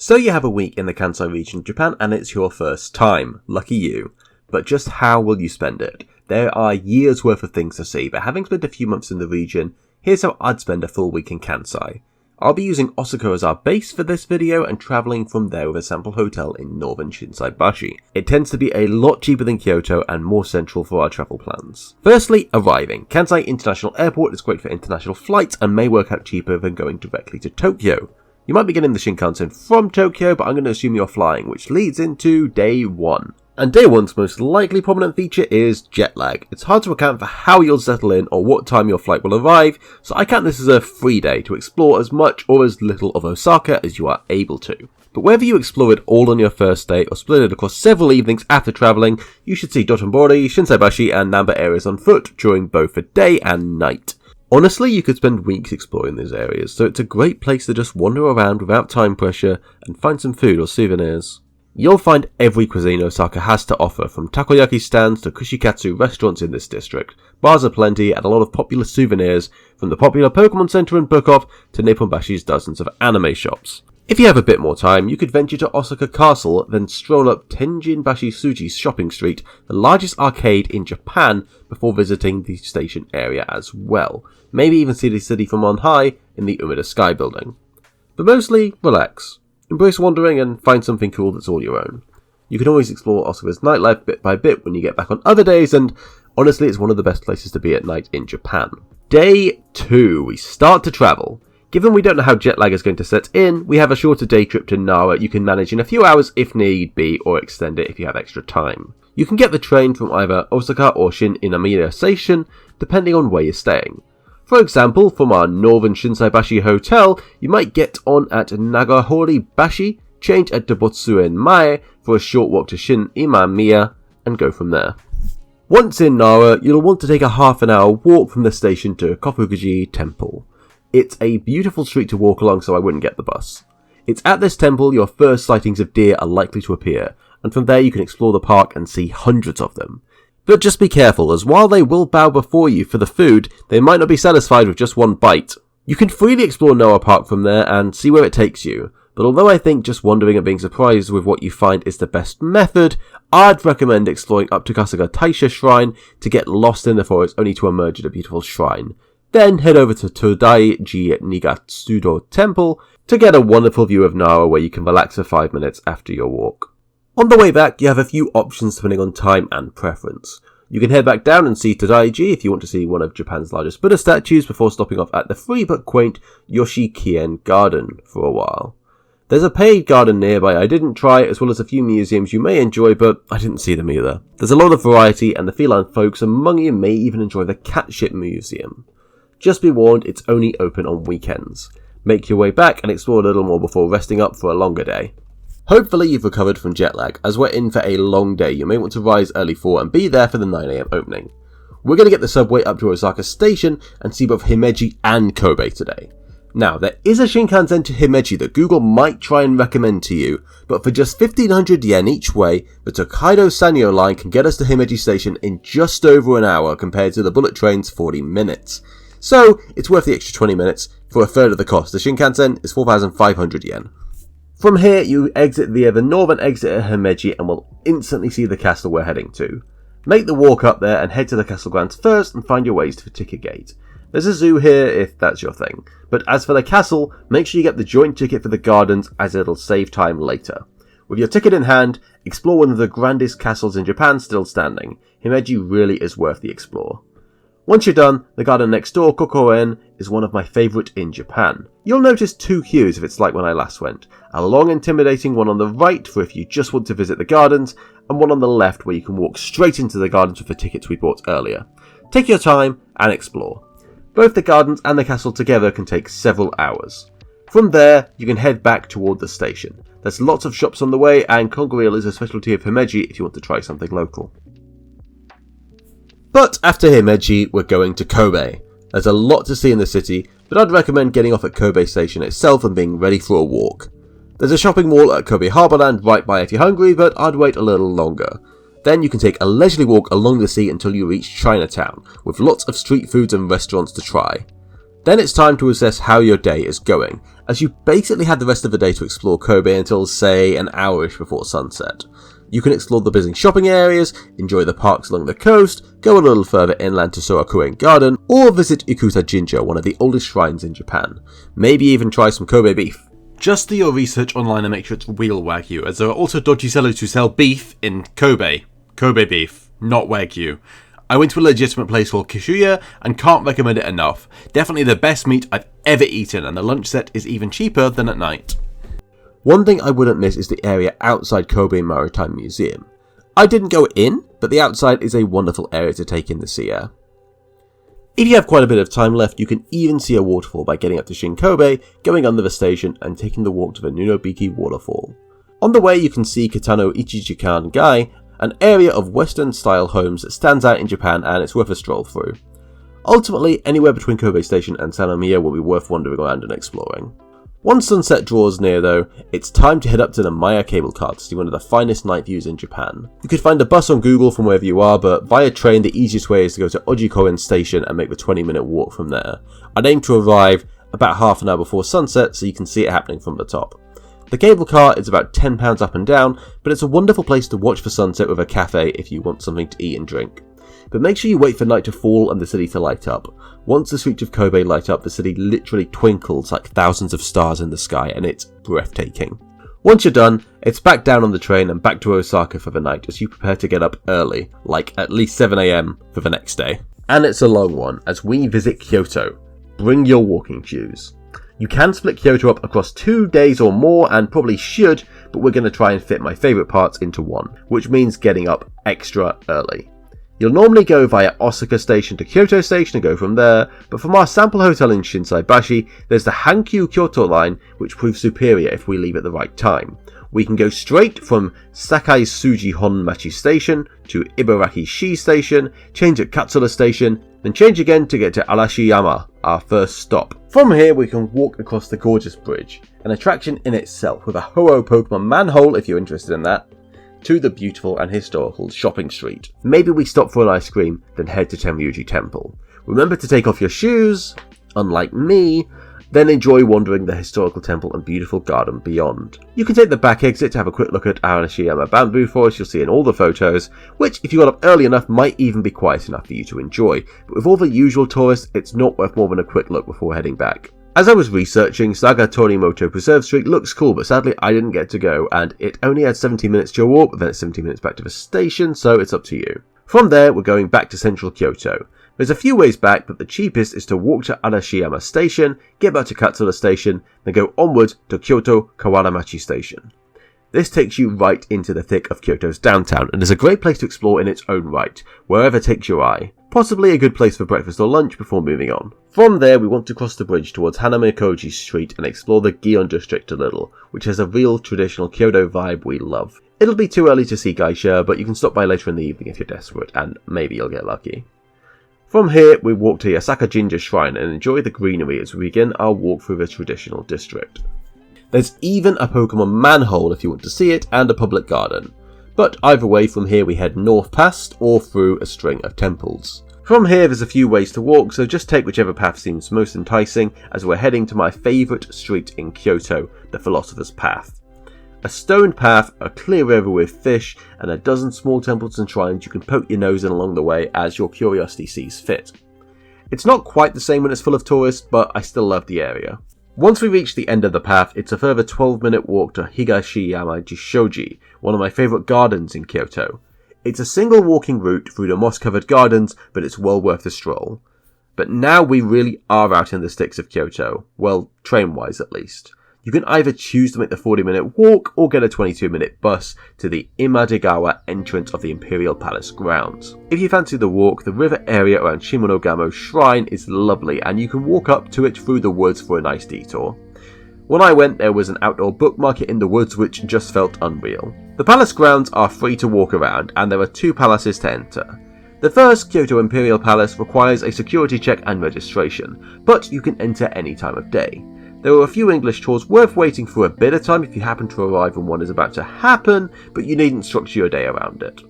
So you have a week in the Kansai region of Japan and it's your first time. Lucky you. But just how will you spend it? There are years worth of things to see, but having spent a few months in the region, here's how I'd spend a full week in Kansai. I'll be using Osaka as our base for this video and travelling from there with a sample hotel in northern Shinsaibashi. It tends to be a lot cheaper than Kyoto and more central for our travel plans. Firstly, arriving. Kansai International Airport is great for international flights and may work out cheaper than going directly to Tokyo. You might be getting the Shinkansen from Tokyo, but I'm going to assume you're flying, which leads into day 1. And day 1's most likely prominent feature is jet lag. It's hard to account for how you'll settle in or what time your flight will arrive, so I count this as a free day to explore as much or as little of Osaka as you are able to. But whether you explore it all on your first day or split it across several evenings after travelling, you should see Dotonbori, Shinsaibashi and Namba areas on foot during both the day and night. Honestly, you could spend weeks exploring these areas, so it's a great place to just wander around without time pressure and find some food or souvenirs. You'll find every cuisine Osaka has to offer, from takoyaki stands to kushikatsu restaurants in this district. Bars are plenty and a lot of popular souvenirs, from the popular Pokemon Center in Bukov to Nipponbashi's dozens of anime shops. If you have a bit more time, you could venture to Osaka Castle, then stroll up Tenjinbashi Suji's shopping street, the largest arcade in Japan, before visiting the station area as well. Maybe even see the city from on high in the Umeda Sky building. But mostly, relax. Embrace wandering and find something cool that's all your own. You can always explore Osaka's nightlife bit by bit when you get back on other days, and honestly it's one of the best places to be at night in Japan. Day 2, we start to travel. Given we don't know how jet lag is going to set in, we have a shorter day trip to Nara you can manage in a few hours if need be, or extend it if you have extra time. You can get the train from either Osaka or Nishinomiya station, depending on where you're staying. For example, from our northern Shinsaibashi hotel, you might get on at Nagahori-bashi, change at Dobotsuen Mae for a short walk to Nishinomiya, and go from there. Once in Nara, you'll want to take a half an hour walk from the station to Kofukuji Temple. It's a beautiful street to walk along, so I wouldn't get the bus. It's at this temple your first sightings of deer are likely to appear, and from there you can explore the park and see hundreds of them. But just be careful, as while they will bow before you for the food, they might not be satisfied with just one bite. You can freely explore Noah Park from there and see where it takes you, but although I think just wandering and being surprised with what you find is the best method, I'd recommend exploring up to Kasuga Taisha Shrine to get lost in the forest only to emerge at a beautiful shrine. Then head over to Todaiji Nigatsudo Temple to get a wonderful view of Nara where you can relax for 5 minutes after your walk. On the way back, you have a few options depending on time and preference. You can head back down and see Todaiji if you want to see one of Japan's largest Buddha statues before stopping off at the free but quaint Yoshikien Garden for a while. There's a paid garden nearby I didn't try, as well as a few museums you may enjoy, but I didn't see them either. There's a lot of variety and the feline folks among you may even enjoy the Catship Museum. Just be warned, it's only open on weekends. Make your way back and explore a little more before resting up for a longer day. Hopefully you've recovered from jet lag, as we're in for a long day you may want to rise early for and be there for the 9 AM opening. We're going to get the subway up to Osaka Station and see both Himeji and Kobe today. Now, there is a Shinkansen to Himeji that Google might try and recommend to you, but for just 1500 yen each way, the Tokaido Sanyo line can get us to Himeji Station in just over an hour compared to the bullet train's 40 minutes. So, it's worth the extra 20 minutes for a third of the cost. The Shinkansen is 4,500 yen. From here, you exit via the northern exit at Himeji and will instantly see the castle we're heading to. Make the walk up there and head to the castle grounds first and find your ways to the ticket gate. There's a zoo here if that's your thing, but as for the castle, make sure you get the joint ticket for the gardens as it'll save time later. With your ticket in hand, explore one of the grandest castles in Japan still standing. Himeji really is worth the explore. Once you're done, the garden next door, Kokoen, is one of my favourite in Japan. You'll notice 2 queues if it's like when I last went. A long intimidating one on the right for if you just want to visit the gardens, and one on the left where you can walk straight into the gardens with the tickets we bought earlier. Take your time and explore. Both the gardens and the castle together can take several hours. From there, you can head back toward the station. There's lots of shops on the way, and Kongreal is a specialty of Himeji if you want to try something local. But after Himeji, we're going to Kobe. There's a lot to see in the city, but I'd recommend getting off at Kobe Station itself and being ready for a walk. There's a shopping mall at Kobe Harborland right by if you're hungry, but I'd wait a little longer. Then you can take a leisurely walk along the sea until you reach Chinatown, with lots of street foods and restaurants to try. Then it's time to assess how your day is going, as you basically had the rest of the day to explore Kobe until, say, an hour-ish before sunset. You can explore the busy shopping areas, enjoy the parks along the coast, go a little further inland to Sorakuen Garden, or visit Ikuta Jinja, one of the oldest shrines in Japan. Maybe even try some Kobe beef. Just do your research online and make sure it's real Wagyu, as there are also dodgy sellers who sell beef in Kobe. Kobe beef, not Wagyu. I went to a legitimate place called Kishuya and can't recommend it enough. Definitely the best meat I've ever eaten, and the lunch set is even cheaper than at night. One thing I wouldn't miss is the area outside Kobe Maritime Museum. I didn't go in, but the outside is a wonderful area to take in the sea air. If you have quite a bit of time left, you can even see a waterfall by getting up to Shin-Kobe, going under the station, and taking the walk to the Nunobiki waterfall. On the way you can see Kitano Ichijikan Gai, an area of Western-style homes that stands out in Japan and it's worth a stroll through. Ultimately, anywhere between Kobe Station and Sanomiya will be worth wandering around and exploring. Once sunset draws near though, it's time to head up to the Maya cable car to see one of the finest night views in Japan. You could find a bus on Google from wherever you are, but via train the easiest way is to go to Ojikoen Station and make the 20-minute walk from there. I'd aim to arrive about half an hour before sunset so you can see it happening from the top. The cable car is about £10 up and down, but it's a wonderful place to watch the sunset with a cafe if you want something to eat and drink. But make sure you wait for night to fall and the city to light up. Once the streets of Kobe light up, the city literally twinkles like thousands of stars in the sky, and it's breathtaking. Once you're done, it's back down on the train and back to Osaka for the night as you prepare to get up early, like at least 7 AM for the next day. And it's a long one as we visit Kyoto. Bring your walking shoes. You can split Kyoto up across 2 days or more, and probably should, but we're going to try and fit my favourite parts into one, which means getting up extra early. You'll normally go via Osaka Station to Kyoto Station and go from there, but from our sample hotel in Shinsaibashi, there's the Hankyu Kyoto line, which proves superior if we leave at the right time. We can go straight from Sakai Suji Honmachi Station to Ibaraki Shi Station, change at Katsura Station, then change again to get to Arashiyama, our first stop. From here we can walk across the gorgeous bridge, an attraction in itself with a Ho-Oh Pokemon manhole if you're interested in that, to the beautiful and historical shopping street. Maybe we stop for an ice cream, then head to Tenryuji Temple. Remember to take off your shoes, unlike me, then enjoy wandering the historical temple and beautiful garden beyond. You can take the back exit to have a quick look at Arashiyama bamboo forest you'll see in all the photos, which if you got up early enough might even be quiet enough for you to enjoy, but with all the usual tourists it's not worth more than a quick look before heading back. As I was researching, Saga Torimoto Preserve Street looks cool, but sadly I didn't get to go, and it only had 17 minutes to your walk, but then it's 17 minutes back to the station, so it's up to you. From there, we're going back to central Kyoto. There's a few ways back, but the cheapest is to walk to Arashiyama Station, get back to Katsura Station, then go onward to Kyoto Kawaramachi Station. This takes you right into the thick of Kyoto's downtown, and is a great place to explore in its own right, wherever takes your eye. Possibly a good place for breakfast or lunch before moving on. From there, we want to cross the bridge towards Hanamikoji Street and explore the Gion district a little, which has a real traditional Kyoto vibe we love. It'll be too early to see geisha, but you can stop by later in the evening if you're desperate, and maybe you'll get lucky. From here, we walk to Osaka Jinja Shrine and enjoy the greenery as we begin our walk through the traditional district. There's even a Pokemon manhole if you want to see it, and a public garden. But either way, from here we head north past or through a string of temples. From here there's a few ways to walk, so just take whichever path seems most enticing as we're heading to my favourite street in Kyoto, the Philosopher's Path. A stoned path, a clear river with fish, and a dozen small temples and shrines you can poke your nose in along the way as your curiosity sees fit. It's not quite the same when it's full of tourists, but I still love the area. Once we reach the end of the path, it's a further 12-minute walk to Higashiyama Jishoji, one of my favourite gardens in Kyoto. It's a single walking route through the moss-covered gardens, but it's well worth the stroll. But now we really are out in the sticks of Kyoto, well, train-wise at least. You can either choose to make the 40-minute walk or get a 22-minute bus to the Imadegawa entrance of the Imperial Palace grounds. If you fancy the walk, the river area around Shimonogamo Shrine is lovely and you can walk up to it through the woods for a nice detour. When I went, there was an outdoor book market in the woods which just felt unreal. The palace grounds are free to walk around and there are 2 palaces to enter. The first, Kyoto Imperial Palace, requires a security check and registration, but you can enter any time of day. There are a few English tours worth waiting for a bit of time if you happen to arrive when one is about to happen, but you needn't structure your day around it.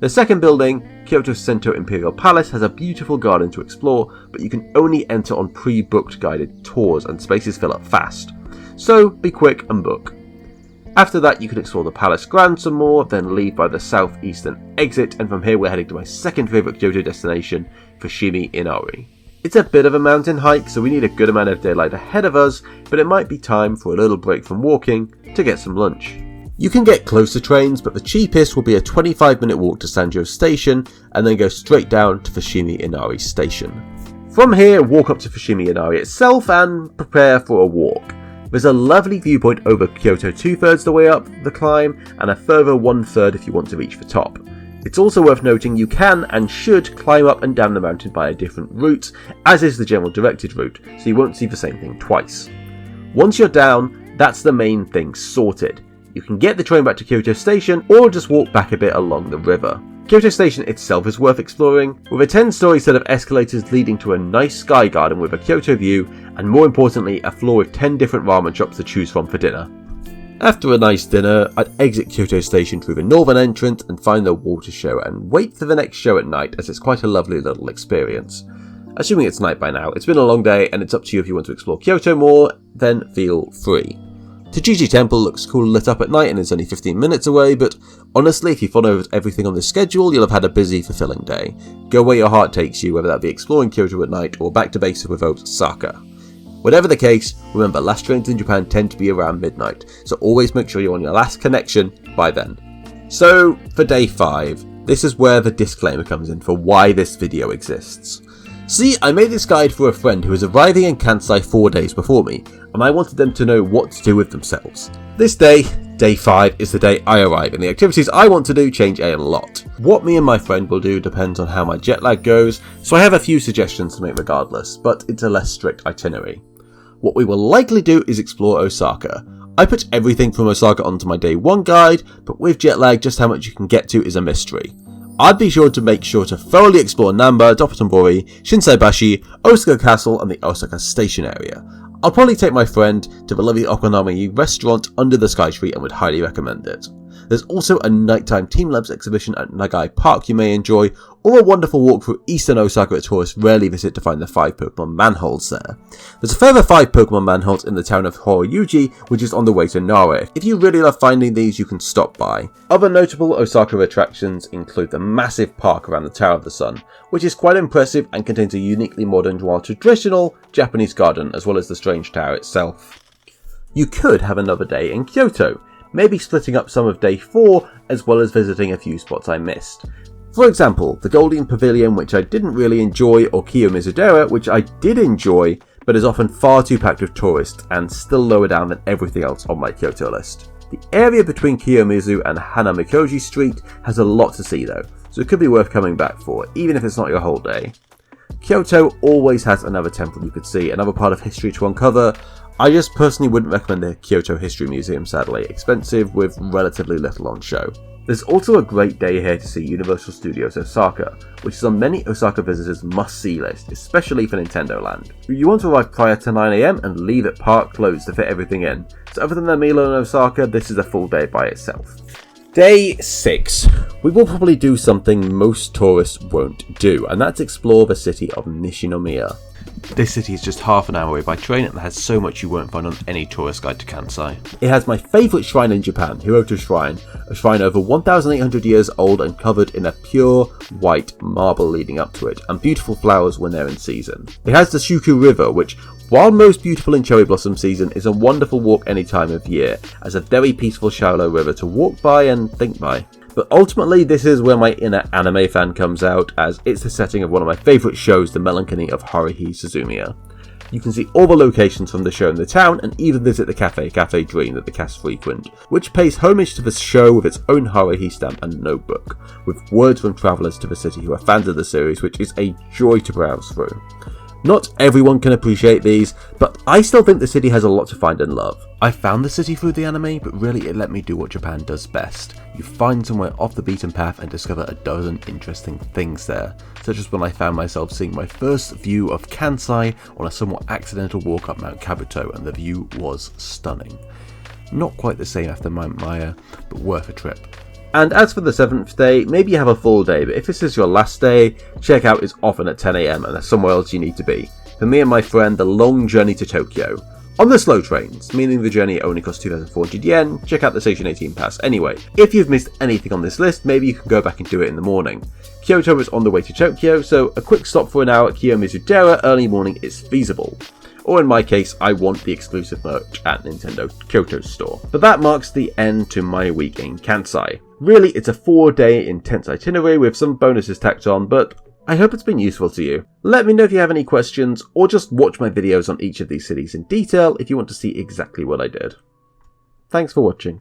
The second building, Kyoto Sento Imperial Palace, has a beautiful garden to explore, but you can only enter on pre-booked guided tours and spaces fill up fast. so be quick and book. After that you can explore the Palace Grounds some more, then leave by the southeastern exit, and from here we're heading to my second favourite Kyoto destination, Fushimi Inari. It's a bit of a mountain hike, so we need a good amount of daylight ahead of us, but it might be time for a little break from walking to get some lunch. You can get closer trains, but the cheapest will be a 25-minute walk to Sanjo Station, and then go straight down to Fushimi Inari Station. From here, walk up to Fushimi Inari itself and prepare for a walk. There's a lovely viewpoint over Kyoto 2/3 the way up the climb, and a further 1/3 if you want to reach the top. It's also worth noting you can and should climb up and down the mountain by a different route, as is the general directed route, so you won't see the same thing twice. Once you're down, that's the main thing sorted. You can get the train back to Kyoto Station, or just walk back a bit along the river. Kyoto Station itself is worth exploring, with a 10-storey set of escalators leading to a nice sky garden with a Kyoto view, and more importantly a floor with 10 different ramen shops to choose from for dinner. After a nice dinner, I'd exit Kyoto Station through the northern entrance and find the water show and wait for the next show at night, as it's quite a lovely little experience. Assuming it's night by now, it's been a long day and it's up to you if you want to explore Kyoto more, then feel free. Tajiji Temple looks cool lit up at night and is only 15 minutes away, but honestly if you follow everything on this schedule you'll have had a busy, fulfilling day. Go where your heart takes you, whether that be exploring Kyoto at night or back to basics with Osaka. Whatever the case, remember last trains in Japan tend to be around midnight, so always make sure you're on your last connection by then. So for day 5, this is where the disclaimer comes in for why this video exists. See, I made this guide for a friend who was arriving in Kansai 4 days before me, and I wanted them to know what to do with themselves. This day, day 5, is the day I arrive, and the activities I want to do change a lot. What me and my friend will do depends on how my jet lag goes, so I have a few suggestions to make regardless, but it's a less strict itinerary. What we will likely do is explore Osaka. I put everything from Osaka onto my day 1 guide, but with jet lag just how much you can get to is a mystery. I'd be sure to make sure to thoroughly explore Namba, Dotonbori, Shinsaibashi, Osaka Castle and the Osaka Station area. I'll probably take my friend to the lovely Okonomiyaki restaurant under the Sky Tree and would highly recommend it. There's also a nighttime Team Labs exhibition at Nagai Park you may enjoy, or a wonderful walk through Eastern Osaka that tourists rarely visit to find the 5 Pokemon manholes there. There's a further 5 Pokemon manholes in the town of Horyuji, which is on the way to Nara. If you really love finding these, you can stop by. Other notable Osaka attractions include the massive park around the Tower of the Sun, which is quite impressive and contains a uniquely modern while traditional Japanese garden, as well as the strange tower itself. You could have another day in Kyoto, maybe splitting up some of day 4 as well as visiting a few spots I missed. For example, the Golden Pavilion, which I didn't really enjoy, or Kiyomizudera, which I did enjoy, but is often far too packed with tourists and still lower down than everything else on my Kyoto list. The area between Kiyomizu and Hanamikoji Street has a lot to see though, so it could be worth coming back for, even if it's not your whole day. Kyoto always has another temple you could see, another part of history to uncover. I just personally wouldn't recommend the Kyoto History Museum, sadly, expensive with relatively little on show. There's also a great day here to see Universal Studios Osaka, which is on many Osaka visitors' must-see list, especially for Nintendo Land. You want to arrive prior to 9 AM and leave at park closed to fit everything in, so other than the Milo in Osaka, this is a full day by itself. Day 6. We will probably do something most tourists won't do, and that's explore the city of Nishinomiya. This city is just half an hour away by train and has so much you won't find on any tourist guide to Kansai. It has my favourite shrine in Japan, Hiroto Shrine, a shrine over 1,800 years old and covered in a pure white marble leading up to it, and beautiful flowers when they're in season. It has the Shuku River, which, while most beautiful in cherry blossom season, is a wonderful walk any time of year, as a very peaceful shallow river to walk by and think by. But ultimately, this is where my inner anime fan comes out, as it's the setting of one of my favourite shows, The Melancholy of Haruhi Suzumiya. You can see all the locations from the show in the town, and even visit the Cafe Dream that the cast frequent, which pays homage to the show with its own Haruhi stamp and notebook, with words from travellers to the city who are fans of the series, which is a joy to browse through. Not everyone can appreciate these, but I still think the city has a lot to find and love. I found the city through the anime, but really it let me do what Japan does best. You find somewhere off the beaten path and discover a dozen interesting things there, such as when I found myself seeing my first view of Kansai on a somewhat accidental walk up Mount Kabuto, and the view was stunning. Not quite the same after Mount Maya, but worth a trip. And as for the 7th day, maybe you have a full day, but if this is your last day, checkout is often at 10 AM and there's somewhere else you need to be. For me and my friend, the long journey to Tokyo. On the slow trains, meaning the journey only costs 2,400 yen, check out the Station 18 pass anyway. If you've missed anything on this list, maybe you can go back and do it in the morning. Kyoto is on the way to Tokyo, so a quick stop for an hour at Kiyomizu-dera early morning is feasible. Or in my case, I want the exclusive merch at Nintendo Kyoto's store. But that marks the end to my week in Kansai. Really, it's a 4-day intense itinerary with some bonuses tacked on, but I hope it's been useful to you. Let me know if you have any questions, or just watch my videos on each of these cities in detail if you want to see exactly what I did. Thanks for watching.